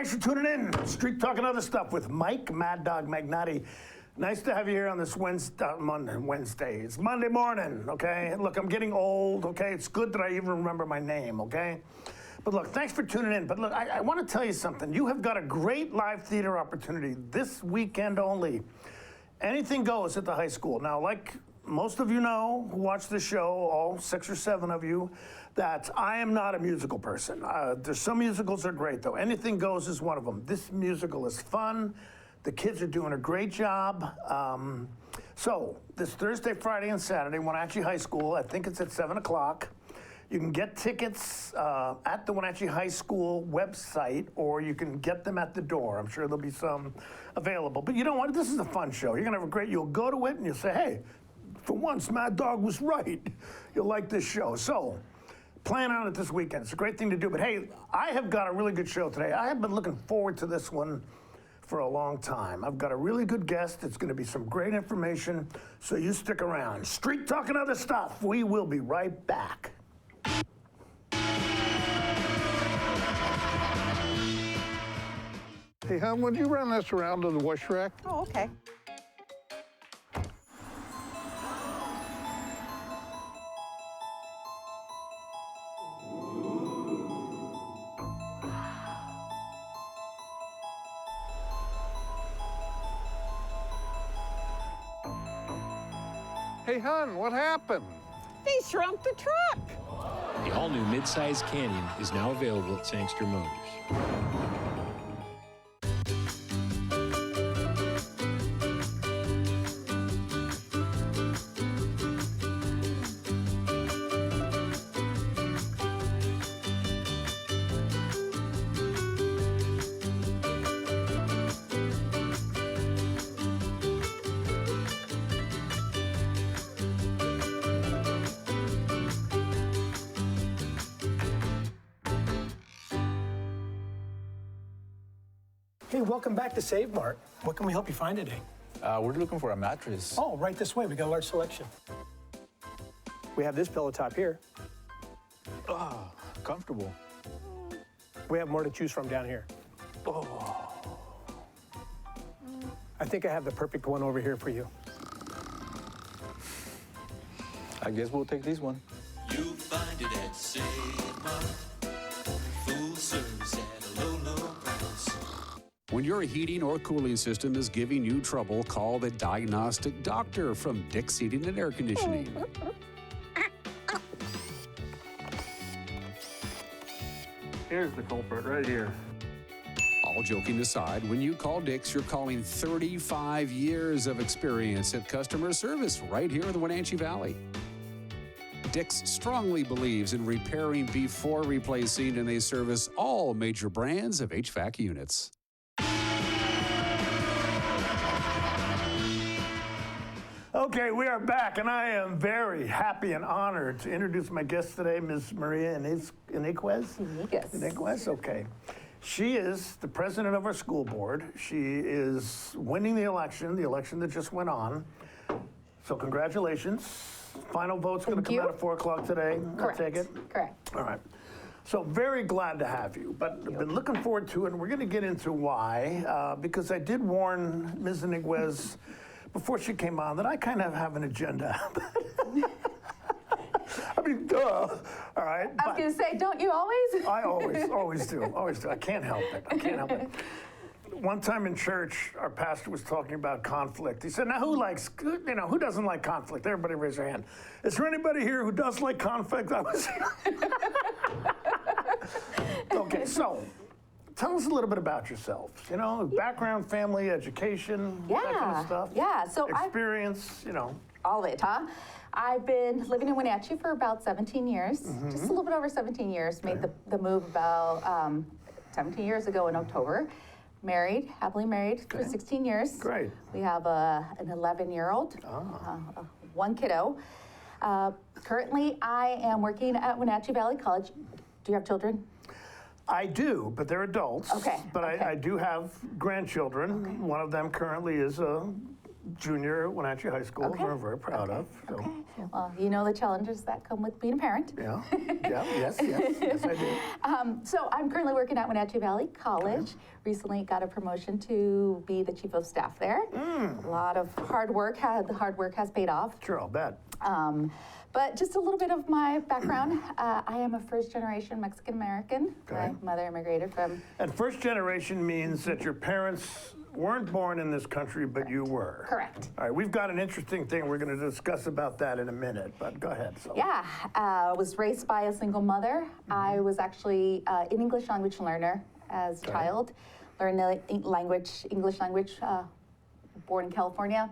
thanks for tuning in. Street Talking Other Stuff with Mike Mad Dog Magnotti. Nice to have you here on this Wednesday. It's Monday morning, okay? Look, I'm getting old, okay? It's good that I even remember my name, okay? But look, thanks for tuning in. But look, I want to tell you something. You have got a great live theater opportunity this weekend only. Anything goes at the high school. Now, like most of you know who watch this show, all 6 or 7 of you, that I am not a musical person. There's some musicals that are great, though. Anything Goes is one of them. This musical is fun. The kids are doing a great job. So this Thursday, Friday, and Saturday, Wenatchee High School, I think it's at 7 o'clock. You can get tickets at the Wenatchee High School website, or you can get them at the door. I'm sure there'll be some available. But you know what? This is a fun show. You're going to have a great, you'll go to it and you'll say, hey, for once, Mad Dog was right. You'll like this show. So plan on it this weekend. It's a great thing to do. But hey, I have got a really good show today. I have been looking forward to this one for a long time. I've got a really good guest. It's going to be some great information. So you stick around. Street Talking Other Stuff. We will be right back. Hey, hon, would you run this around to the wash rack? Oh, okay. Hey, hon, what happened? They shrunk the truck. The all-new mid-size Canyon is now available at Sangster Motors. Hey, welcome back to Save Mart. What can we help you find today? We're looking for a mattress. Oh, right this way. We got a large selection. We have this pillow top here. Comfortable. We have more to choose from down here. Oh. I think I have the perfect one over here for you. I guess we'll take this one. You'll find it at Save Mart. Full service at a low, low price. When your heating or cooling system is giving you trouble, call the diagnostic doctor from Dick's Heating and Air Conditioning. Here's the culprit right here. All joking aside, when you call Dick's, you're calling 35 years of experience at customer service right here in the Wenatchee Valley. Dick's strongly believes in repairing before replacing, and they service all major brands of HVAC units. Okay, we are back, and I am very happy and honored to introduce my guest today, Ms. Maria Iniguez. Iniguez, okay. She is the president of our school board. She is winning the election that just went on. So congratulations. Final vote's going to come out at 4 o'clock today. Correct. I take it? Correct. All right. So very glad to have you, but I've been looking forward to it, and we're going to get into why, because I did warn Ms. Iniguez before she came on that I kind of have an agenda. I mean, duh. All right. I was going to say, don't you always? I always do. I can't help it. One time in church, our pastor was talking about conflict. He said, now who doesn't like conflict? Everybody raise their hand. Is there anybody here who does like conflict? I was. Okay, so tell us a little bit about yourself. You know, background, family, education, that kind of stuff. Yeah. So experience, all of it, huh? I've been living in Wenatchee for about 17 years, just a little bit over 17 years. Made the move about 17 years ago in October. Married, happily married for 16 years. Great. We have an 11-year-old, one kiddo. Currently, I am working at Wenatchee Valley College. Do you have children? I do, but they're adults. Okay. But okay. I do have grandchildren. Okay. One of them currently is a junior at Wenatchee High School. Okay. We're very proud of. So, Okay. Well, you know the challenges that come with being a parent. yeah, yeah, yes, I do. So I'm currently working at Wenatchee Valley College. Recently got a promotion to be the chief of staff there. A lot of hard work. The hard work has paid off. Sure, I'll bet. But just a little bit of my background. I am a first-generation Mexican-American. Okay. My mother immigrated from. And first generation means that your parents weren't born in this country, but you were. Correct. All right, we've got an interesting thing we're going to discuss about that in a minute, but go ahead. So. Yeah, was raised by a single mother. I was actually an English language learner as a child. Learned the English language, born in California.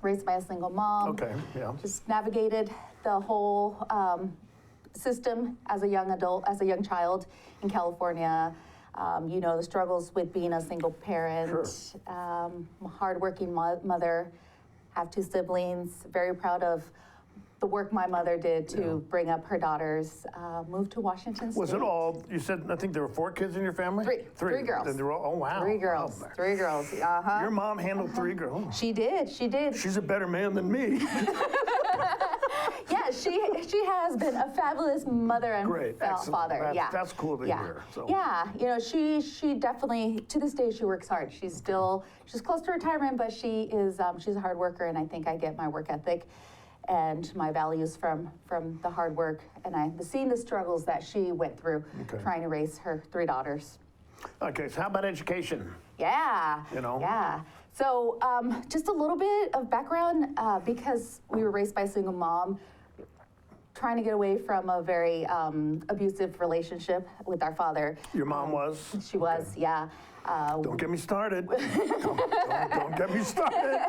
Raised by a single mom. Okay, yeah. Just navigated the whole system as a young adult, as a young child in California. You know, the struggles with being a single parent, hardworking mother, have 2 siblings, very proud of the work my mother did to bring up her daughters, moved to Washington State. Was it all, you said, I think there were 4 kids in your family? Three girls. And they were all, oh, wow. 3 girls, Wow. 3 girls, Your mom handled 3 girls. She did. She's a better man than me. Yeah, she has been a fabulous mother and Great, excellent. father. That's cool to hear. So. Yeah, you know, she definitely, to this day, she works hard. She's close to retirement, but she's a hard worker, and I think I get my work ethic and my values from the hard work, and I've seen the struggles that she went through trying to raise her 3 daughters. Okay, so how about education? Yeah. You know? Yeah. So just a little bit of background, because we were raised by a single mom, trying to get away from a very abusive relationship with our father. Your mom was? She was, yeah. Don't get me started. don't get me started.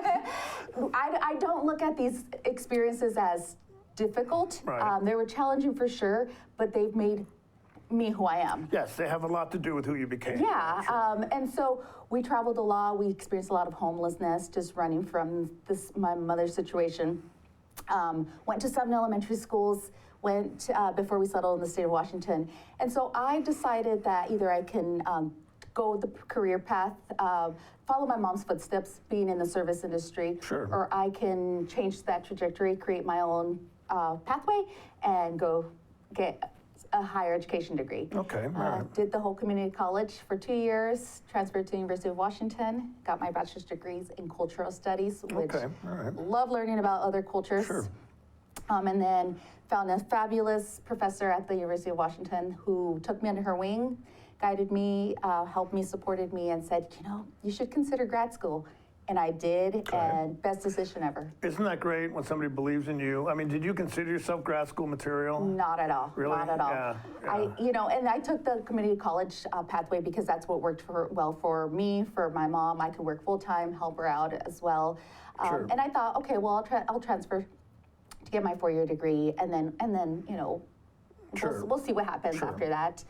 I don't look at these experiences as difficult. Right. They were challenging for sure, but they've made me who I am. Yes, they have a lot to do with who you became. Yeah, Sure. and so we traveled a lot. We experienced a lot of homelessness, just running from my mother's situation. Went to 7 elementary schools, before we settled in the state of Washington. And so I decided that either I can go the career path, follow my mom's footsteps, being in the service industry, Sure. or I can change that trajectory, create my own pathway, and go get a higher education degree. Okay, all right. Did the whole community college for 2 years, transferred to the University of Washington, got my bachelor's degrees in cultural studies, which Okay, all right. love learning about other cultures. Sure. And then found a fabulous professor at the University of Washington who took me under her wing, guided me, helped me, supported me, and said, you know, you should consider grad school. And I did, and best decision ever. Isn't that great when somebody believes in you? I mean, did you consider yourself grad school material? Not at all. Really? Not at all. Yeah. And I took the community college pathway because that's what worked well for me, for my mom. I could work full time, help her out as well. Sure. And I thought, okay, well, I'll transfer to get my 4-year degree, and then you know, Sure. we'll see what happens Sure. after that.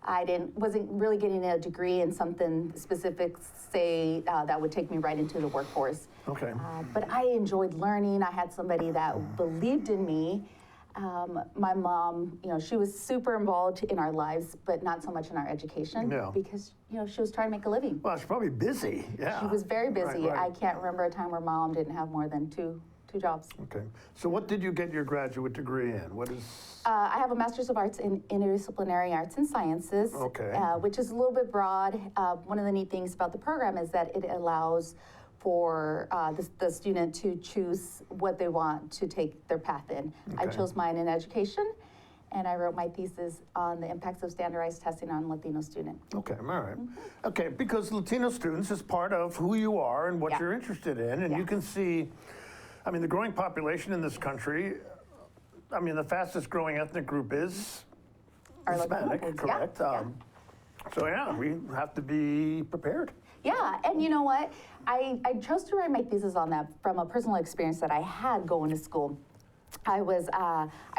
I wasn't really getting a degree in something specific, say, that would take me right into the workforce. Okay. But I enjoyed learning. I had somebody that believed in me. My mom, you know, she was super involved in our lives, but not so much in our education Yeah. because, you know, she was trying to make a living. Well, she's probably busy. Yeah. She was very busy. Right. I can't remember a time where mom didn't have more than two jobs. Okay. So what did you get your graduate degree in? What is? I have a Master's of Arts in Interdisciplinary Arts and Sciences, Okay. Which is a little bit broad. One of the neat things about the program is that it allows for the student to choose what they want to take their path in. I Okay. chose mine in education, and I wrote my thesis on the impacts of standardized testing on Latino students. Okay, all right. Okay, because Latino students is part of who you are and what Yeah. you're interested in, and you Yeah. can see, I mean, the growing population in this country, I mean, the fastest growing ethnic group is Our Hispanic, Latinos, correct? yeah. So yeah, we have to be prepared. Yeah, and you know what? I chose to write my thesis on that from a personal experience that I had going to school. I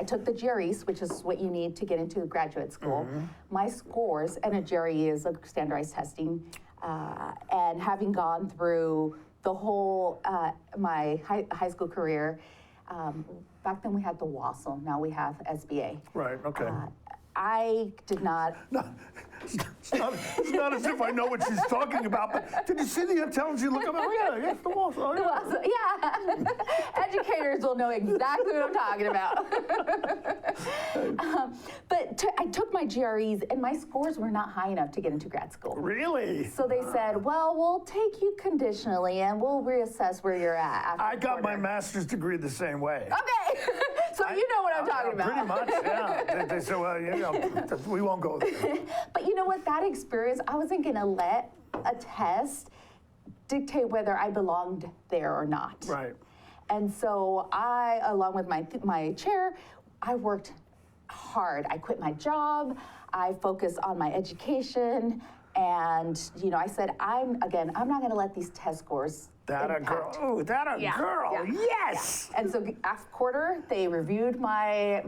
took the GREs, which is what you need to get into graduate school. My scores, and a GRE is a standardized testing, and having gone through the whole, my high school career, back then we had the WASL, now we have SBA. Right, okay. I did not. It's not as if I know what she's talking about, but did you see the intelligence look at? Oh, yeah, yes, the walls. Oh, yeah. Yeah, educators will know exactly what I'm talking about. I took my GREs and my scores were not high enough to get into grad school. Really? So they said, well, we'll take you conditionally and we'll reassess where you're at. After I the got my quarter." master's degree the same way. Okay, so you know what I'm talking about. Pretty much, yeah. They said, well, you know, we won't go there. But you know what, that experience, I wasn't gonna let a test dictate whether I belonged there or not. Right. And so I, along with my chair, I worked hard. I quit my job, I focused on my education, and you know, I said, I'm not gonna let these test scores That a impact. girl. Ooh, that a Yeah, girl. yeah, Yes. yeah. And so after quarter, they reviewed my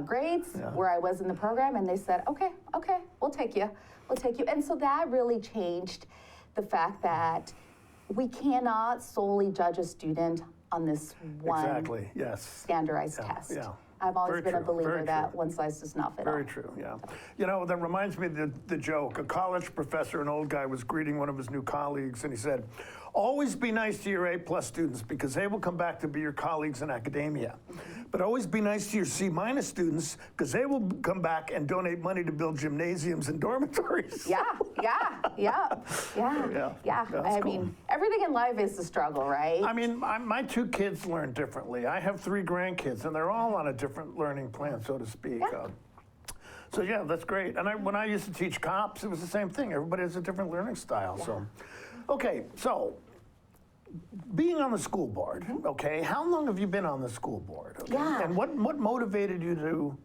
grades, where I was in the program, and they said, okay, we'll take you. And so that really changed the fact that we cannot solely judge a student on this one Exactly. Yes. standardized test. Yeah. I've always Very been a true, believer very that true. one size does not fit all. Very true, yeah. You know, that reminds me of the joke. A college professor, an old guy, was greeting one of his new colleagues, and he said, always be nice to your A+ students because they will come back to be your colleagues in academia. But always be nice to your C- students because they will come back and donate money to build gymnasiums and dormitories. Yeah. That's I cool. mean, everything in life is a struggle, right? I mean, my two kids learn differently. I have 3 grandkids, and they're all on a different learning plan, so to speak. Yeah. So yeah, that's great. And when I used to teach cops, it was the same thing. Everybody has a different learning style. So, okay, so being on the school board, okay, how long have you been on the school board? Okay? Yeah. And what motivated you to,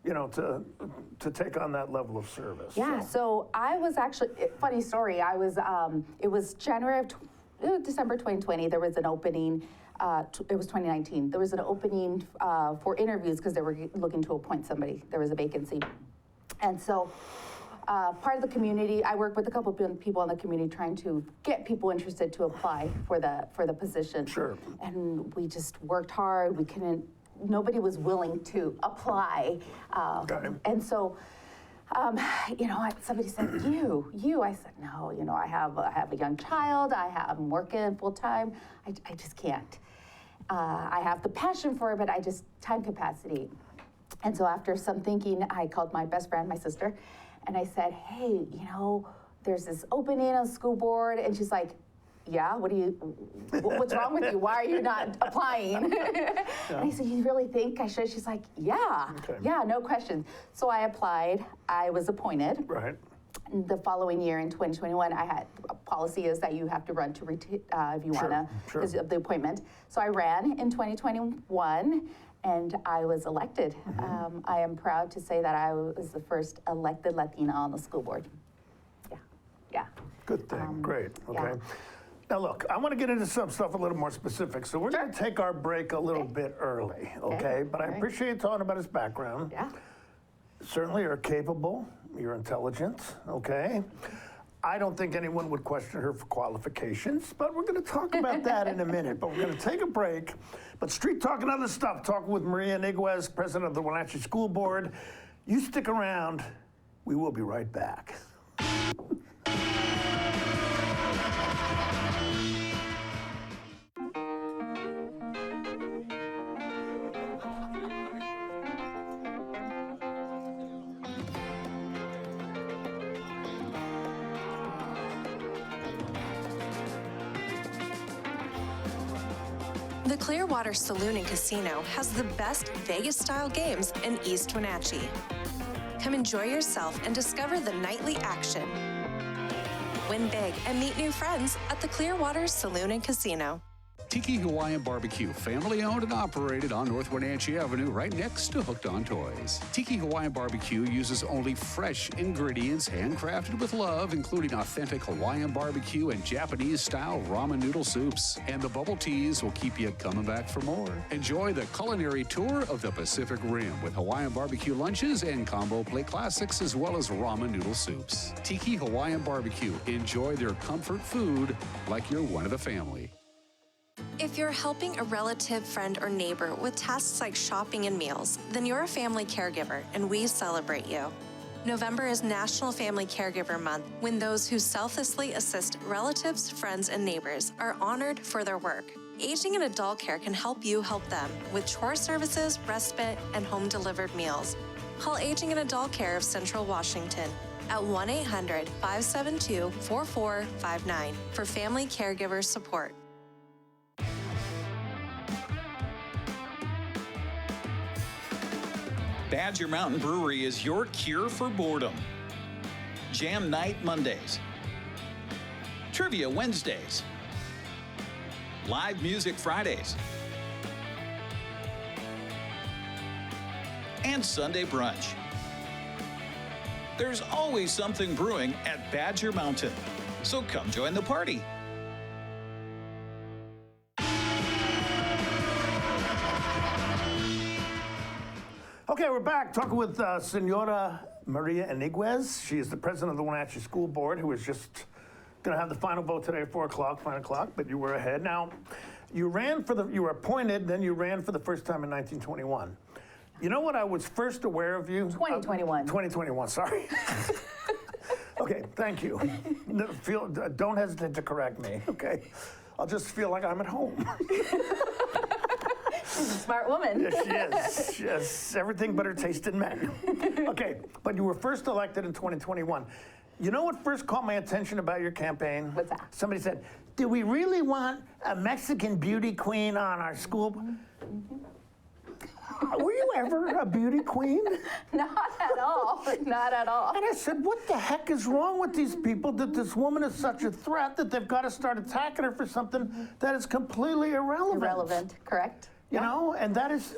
you know, to take on that level of service? Yeah, so I was actually, funny story, I was, it was December 2020, there was an opening, it was 2019, there was an opening for interviews because they were looking to appoint somebody, there was a vacancy. And so part of the community, I worked with a couple of people in the community trying to get people interested to apply for the position. Sure. And we just worked hard, nobody was willing to apply. Okay. And so, you know, somebody said, you. I said, no, you know, I have a young child. I'm working full time. I just can't. I have the passion for it, but time capacity. And so after some thinking, I called my best friend, my sister, and I said, hey, you know, there's this opening on the school board. And she's like, yeah, what's wrong with you? Why are you not applying? And I said, you really think I should? She's like, yeah, Okay. yeah, no questions. So I applied, I was appointed. Right. The following year in 2021, I had a policy is that you have to run if you wanna, sure. because of the appointment. So I ran in 2021 and I was elected. I am proud to say that I was the first elected Latina on the school board. Yeah. Good thing. Great. Okay. yeah. Now, look, I want to get into some stuff a little more specific, so we're going to take our break a little bit early, okay? But I All right. appreciate you talking about his background. Yeah. Certainly, you're capable, you're intelligent, okay? I don't think anyone would question her for qualifications, but we're going to talk about that in a minute. But we're going to take a break. But Street Talk and other stuff, talking with Maria Iniguez, president of the Wenatchee School Board. You stick around. We will be right back. The Clearwater Saloon and Casino has the best Vegas-style games in East Wenatchee. Come enjoy yourself and discover the nightly action. Win big and meet new friends at the Clearwater Saloon and Casino. Tiki Hawaiian Barbecue, family owned and operated on North Wenatchee Avenue, right next to Hooked on Toys. Tiki Hawaiian Barbecue uses only fresh ingredients handcrafted with love, including authentic Hawaiian barbecue and Japanese-style ramen noodle soups. And the bubble teas will keep you coming back for more. Enjoy the culinary tour of the Pacific Rim with Hawaiian barbecue lunches and combo plate classics, as well as ramen noodle soups. Tiki Hawaiian Barbecue. Enjoy their comfort food like you're one of the family. If you're helping a relative, friend, or neighbor with tasks like shopping and meals, then you're a family caregiver, and we celebrate you. November is National Family Caregiver Month, when those who selflessly assist relatives, friends, and neighbors are honored for their work. Aging in Adult Care can help you help them with chore services, respite, and home-delivered meals. Call Aging in Adult Care of Central Washington at 1-800-572-4459 for family caregiver support. Badger Mountain Brewery is your cure for boredom. Jam Night Mondays. Trivia Wednesdays. Live Music Fridays. And Sunday Brunch. There's always something brewing at Badger Mountain, so come join the party. Okay, we're back talking with Senora Maria Iniguez. She is the president of the Wenatchee School Board, who is just going to have the final vote today at 4 o'clock, 5 o'clock, but you were ahead. Now, you were appointed, then you ran for the first time in 1921. You know what I was first aware of you? 2021. 2021, sorry. Okay, thank you. Don't hesitate to correct me, okay? I'll just feel like I'm at home. She's a smart woman. Yes, she is. Yes, everything but her taste in men. Okay, but you were first elected in 2021. You know what first caught my attention about your campaign? What's that? Somebody said, do we really want a Mexican beauty queen on our school? Were you ever a beauty queen? Not at all. Not at all. And I said, what the heck is wrong with these people that this woman is such a threat that they've got to start attacking her for something that is completely irrelevant? Irrelevant, correct? You know, and that is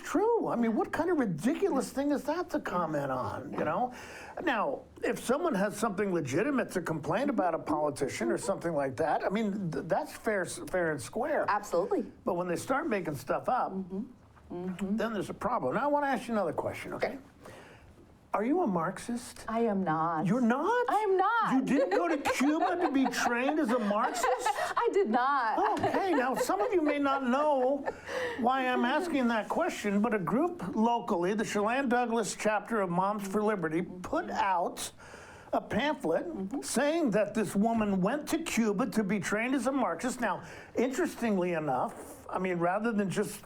true. I mean, what kind of ridiculous thing is that to comment on, you know? Now, if someone has something legitimate to complain about a politician or something like that, I mean, that's fair and square. Absolutely. But when they start making stuff up, then there's a problem. Now, I want to ask you another question, okay? Are you a Marxist? I am not. You're not? I am not. You didn't go to Cuba to be trained as a Marxist? I did not. Okay, now some of you may not know why I'm asking that question, but a group locally, the Chelan Douglas chapter of Moms for Liberty, put out a pamphlet saying that this woman went to Cuba to be trained as a Marxist. Now, interestingly enough, I mean, rather than just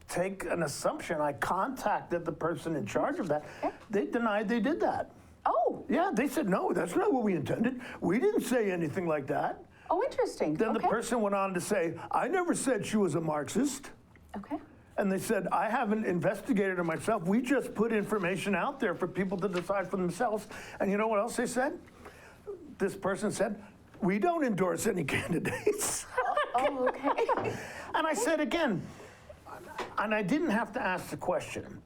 take an assumption, I contacted the person in charge of that. They denied they did that. Oh. Yeah, they said, no, that's not what we intended. We didn't say anything like that. Oh, interesting. Then the person went on to say, I never said she was a Marxist. Okay. And they said, I haven't investigated her myself. We just put information out there for people to decide for themselves. And you know what else they said? This person said, we don't endorse any candidates. Oh, okay. And I said again, and I didn't have to ask the question.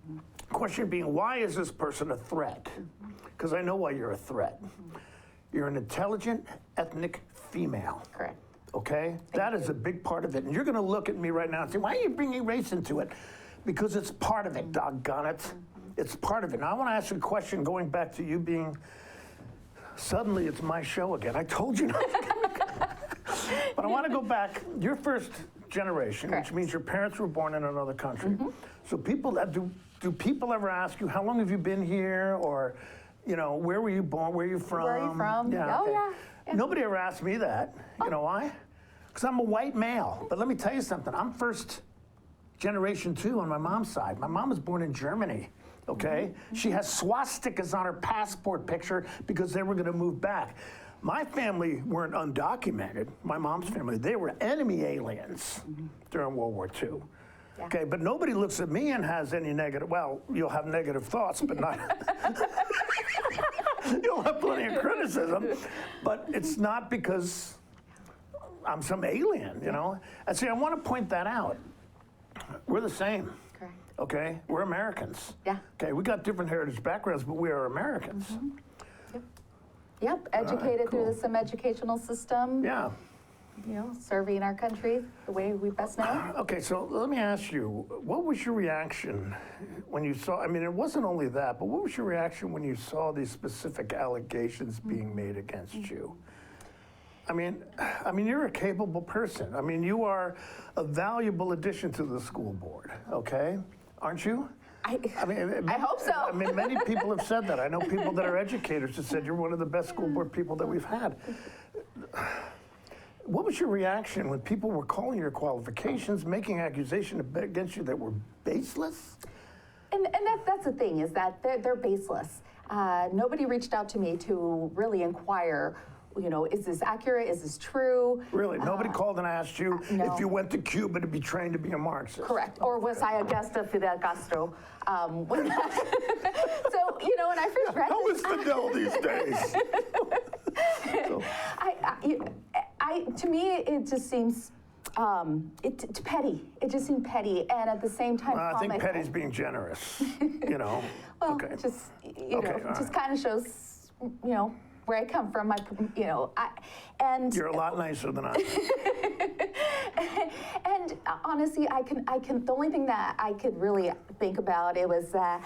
Question being, why is this person a threat? Because I know why you're a threat. You're an intelligent, ethnic female. Correct. Okay? That is a big part of it. And you're going to look at me right now and say, why are you bringing race into it? Because it's part of it, doggone it. It's part of it. Now, I want to ask you a question going back to you being, suddenly it's my show again. I told you not to. But I want to go back. Your first generation, Correct. which means your parents were born in another country. So people that do people ever ask you, how long have you been here? Or, you know, where were you born? Where are you from? Where are you from? Yeah, Oh, okay. yeah. Nobody ever asked me that. You know why? Because I'm a white male. But let me tell you something. I'm first generation too on my mom's side. My mom was born in Germany. Okay? She has swastikas on her passport picture because they were going to move back. My family weren't undocumented. My mom's family, they were enemy aliens during World War II. Yeah. Okay, but nobody looks at me and has any negative, well, you'll have negative thoughts, but not, you'll have plenty of criticism, but it's not because I'm some alien, you know? And see, I want to point that out. We're the same. Correct. Okay? We're Americans. Yeah. Okay, we got different heritage backgrounds, but we are Americans. Yep, educated cool. through some educational system. Yeah. You know, serving our country the way we best know. Okay, so let me ask you, what was your reaction when you saw, I mean, it wasn't only that, but what was your reaction when you saw these specific allegations being made against you? I mean, you're a capable person. I mean, you are a valuable addition to the school board, okay? Aren't you? I mean, hope so. I mean, many people have said that. I know people that are educators that said you're one of the best school board people that we've had. What was your reaction when people were calling your qualifications, making accusations against you that were baseless? And that's the thing, is that they're baseless. Nobody reached out to me to really inquire, you know, is this accurate? Is this true? Really? Nobody called and asked you no. if you went to Cuba to be trained to be a Marxist? Correct. Or was I a guest of Fidel Castro? So, you know, when I first read How this, is Fidel these days? to me, it just seems petty. It just seemed petty, and at the same time, I think comical. petty's being generous, you know. Well, okay. just you Okay, know, all just right. kind of shows, you know, where I come from. And You're a lot nicer than I am. and honestly, I can. The only thing that I could really think about it was that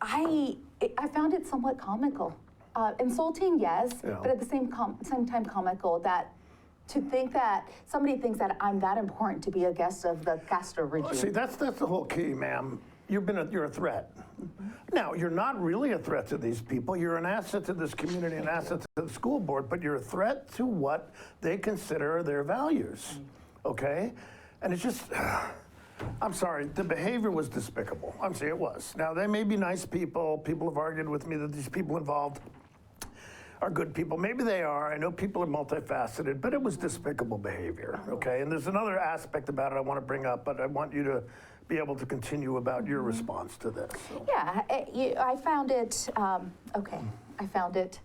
I found it somewhat comical, insulting, yes, Yeah. but at the same time comical that. To think that somebody thinks that I'm that important to be a guest of the Castro regime. See, that's the whole key, ma'am. You're a threat. Mm-hmm. Now, you're not really a threat to these people. You're an asset to this community, an asset to the school board, but you're a threat to what they consider their values, okay? And it's just, I'm sorry, the behavior was despicable. I'm saying it was. Now, they may be nice people. People have argued with me that these people involved are good people. Maybe they are. I know people are multifaceted, but it was despicable behavior, okay? And there's another aspect about it I want to bring up, but I want you to be able to continue about your response to this. So. Yeah, I found it, okay, I found it,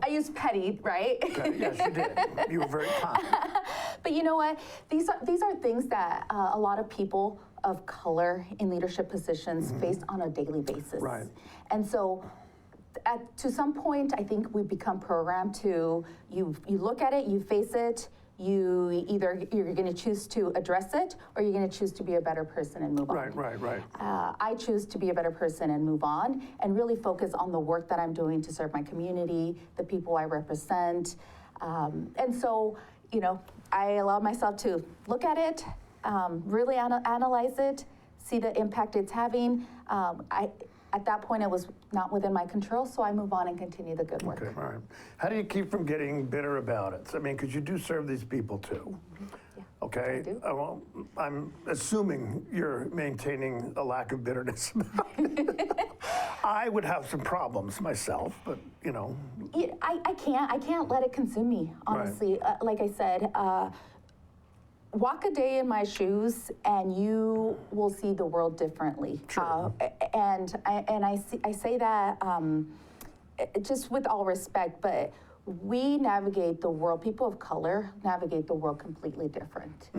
I used petty, right? Okay, yes, you did. You were very kind. But you know what? These are things that a lot of people of color in leadership positions face on a daily basis. Right. And so, to some point, I think we become programmed to, you look at it, you face it, you're going to choose to address it, or you're going to choose to be a better person and move on. Right. I choose to be a better person and move on, and really focus on the work that I'm doing to serve my community, the people I represent. And so, you know, I allow myself to look at it, really analyze it, see the impact it's having. At that point, it was not within my control, so I move on and continue the good work. Okay, all right. How do you keep from getting bitter about it? I mean, because you do serve these people too. Yeah, Okay? I do. Well, I'm assuming you're maintaining a lack of bitterness about it. I would have some problems myself, but, you know. I can't let it consume me, honestly. Like I said, walk a day in my shoes and you will see the world differently. Sure. And I say that just with all respect, but we navigate the world, people of color navigate the world completely different.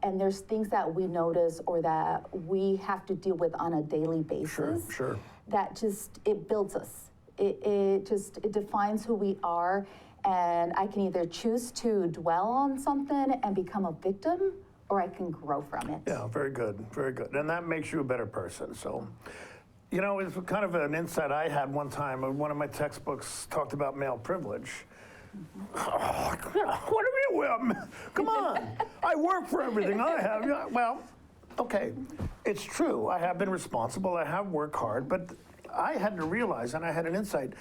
And there's things that we notice or that we have to deal with on a daily basis. Sure. That just, it builds us. It defines who we are. And I can either choose to dwell on something and become a victim, or I can grow from it. Yeah, very good. And that makes you a better person, so. You know, it's kind of an insight I had one time. One of my textbooks talked about male privilege. Oh, what do you, come on. I work for everything I have. Yeah, well, okay, it's true. I have been responsible. I have worked hard, but I had to realize, and I had an insight,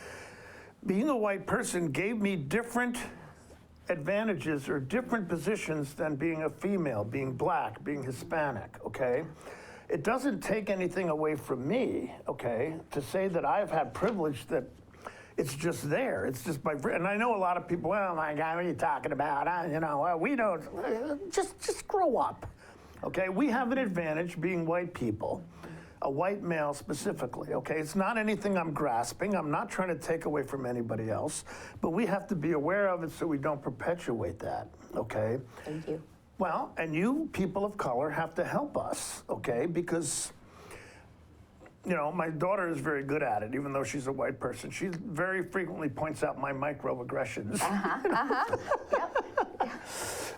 being a white person gave me different advantages or different positions than being a female, being black, being Hispanic, okay? It doesn't take anything away from me, okay, to say that I've had privilege that it's just there. It's just by, and I know a lot of people, well, my God, what are you talking about? You know, we don't, just grow up, okay? We have an advantage being white people. A white male specifically, okay? It's not anything I'm grasping. I'm not trying to take away from anybody else, but we have to be aware of it so we don't perpetuate that, okay? Thank you. Well, and you people of color have to help us, okay? Because, you know, my daughter is very good at it, even though she's a white person. She very frequently points out my microaggressions. Yep.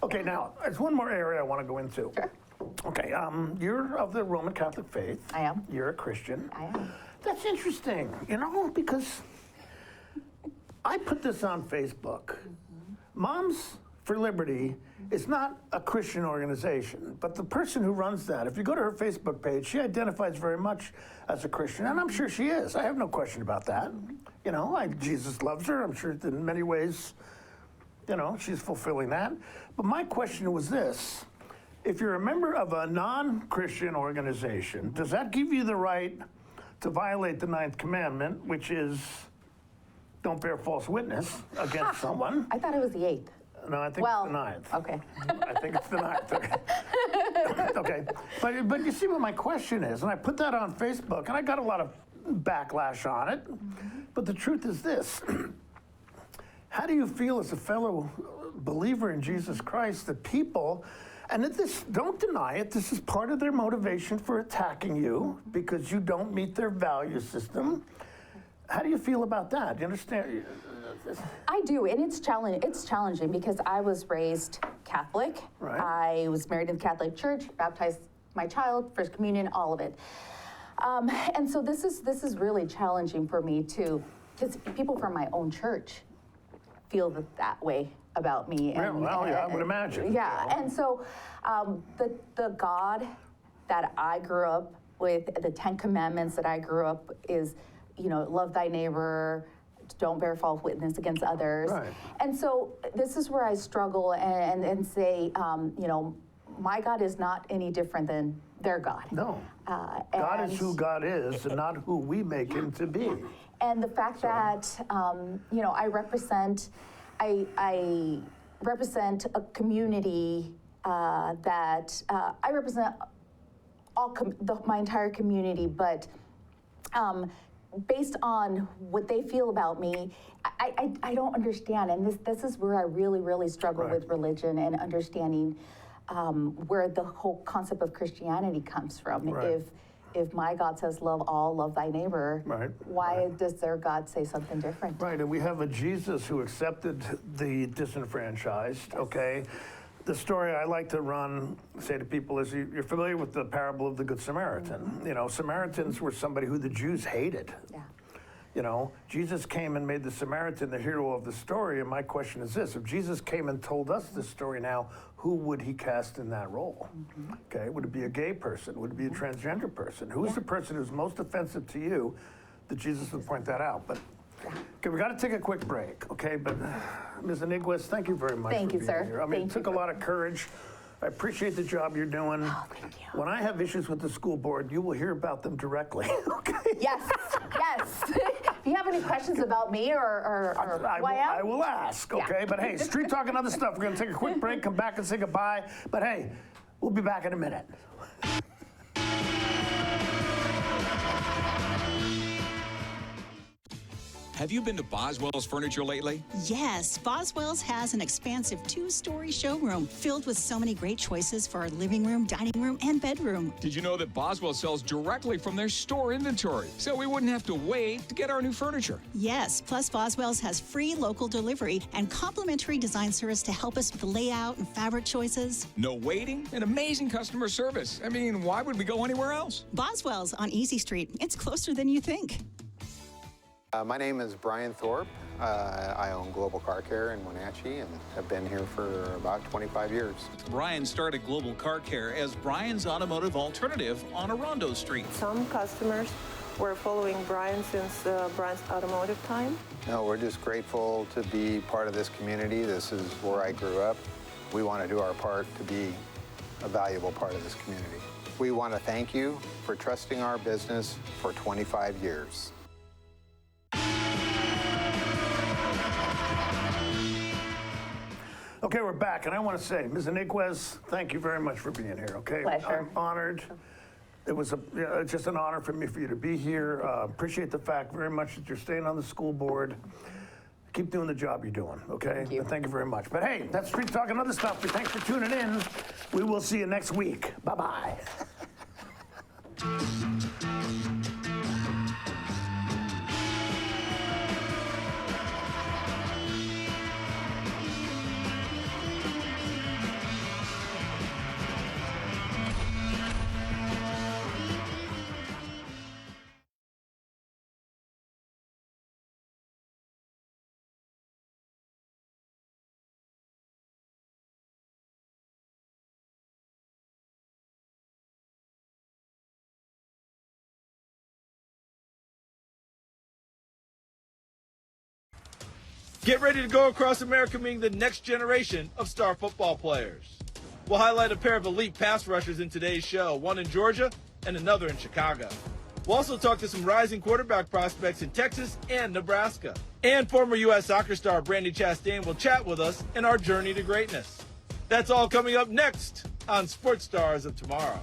Okay, now, there's one more area I want to go into. Sure. Okay, you're of the Roman Catholic faith. I am. You're a Christian. I am. That's interesting, you know, because I put this on Facebook. Moms for Liberty is not a Christian organization, but the person who runs that, if you go to her Facebook page, she identifies very much as a Christian, and I'm sure she is. I have no question about that. You know, Jesus loves her. I'm sure that in many ways, you know, she's fulfilling that. But my question was this. If you're a member of a non-Christian organization, does that give you the right to violate the 9th commandment, which is don't bear false witness against someone? I thought it was the 8th. No, I think it's the 9th. Okay. I think it's the 9th. Okay. But you see what my question is, and I put that on Facebook, and I got a lot of backlash on it. But the truth is this. How do you feel as a fellow believer in Jesus Christ that people, and this, don't deny it, this is part of their motivation for attacking you because you don't meet their value system. How do you feel about that? Do you understand? I do, and it's challenging because I was raised Catholic. Right. I was married in the Catholic Church, baptized my child, First Communion, all of it. And so this is really challenging for me too, because people from my own church feel that way about me. And, well, yeah, I would imagine. Yeah, and so the God that I grew up with, the 10 Commandments that I grew up is, you know, love thy neighbor, don't bear false witness against others. Right. And so this is where I struggle and say, you know, my God is not any different than their God. No. God is who God is and not who we make him to be. And the fact that, you know, I represent a community that, I represent my entire community, but based on what they feel about me, I don't understand. And this is where I really, really struggle with religion and understanding where the whole concept of Christianity comes from. Right. If my God says love all, love thy neighbor, why does their God say something different? Right, and we have a Jesus who accepted the disenfranchised, okay? The story I like to say to people is you're familiar with the parable of the Good Samaritan. You know, Samaritans were somebody who the Jews hated. Yeah. You know, Jesus came and made the Samaritan the hero of the story, and my question is this: if Jesus came and told us this story now, who would he cast in that role? Okay, would it be a gay person? Would it be a transgender person? Who's the person who's most offensive to you that Jesus would point that out? But okay, we got to take a quick break, okay? But Ms. Iniguez, thank you very much for being here. I mean, it took a lot of courage. I appreciate the job you're doing. Oh, thank you. When I have issues with the school board, you will hear about them directly, okay? Yes, yes. If you have any questions about me or who I am? I will ask, okay? Yeah. But hey, street talk and other stuff. We're going to take a quick break, come back and say goodbye. But hey, we'll be back in a minute. Have you been to Boswell's Furniture lately? Yes, Boswell's has an expansive 2-story showroom filled with so many great choices for our living room, dining room, and bedroom. Did you know that Boswell sells directly from their store inventory, so we wouldn't have to wait to get our new furniture? Yes, plus Boswell's has free local delivery and complimentary design service to help us with the layout and fabric choices. No waiting and amazing customer service. I mean, why would we go anywhere else? Boswell's on Easy Street. It's closer than you think. My name is Brian Thorpe. I own Global Car Care in Wenatchee and have been here for about 25 years. Brian started Global Car Care as Brian's automotive alternative on Arrondo Street. Some customers were following Brian since Brian's automotive time. No, we're just grateful to be part of this community. This is where I grew up. We want to do our part to be a valuable part of this community. We want to thank you for trusting our business for 25 years. Okay, we're back, and I want to say, Ms. Iniguez, thank you very much for being here, okay? Pleasure. I'm honored. It was just an honor for me for you to be here. Appreciate the fact very much that you're staying on the school board. Keep doing the job you're doing, okay? Thank you. And thank you very much. But hey, that's Street Talk and other stuff. Thanks for tuning in. We will see you next week. Bye-bye. Get ready to go across America meeting the next generation of star football players. We'll highlight a pair of elite pass rushers in today's show, one in Georgia and another in Chicago. We'll also talk to some rising quarterback prospects in Texas and Nebraska. And former U.S. soccer star Brandi Chastain will chat with us in our journey to greatness. That's all coming up next on Sports Stars of Tomorrow.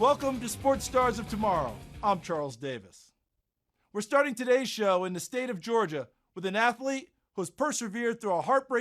Welcome to Sports Stars of Tomorrow. I'm Charles Davis. We're starting today's show in the state of Georgia with an athlete who has persevered through a heartbreaking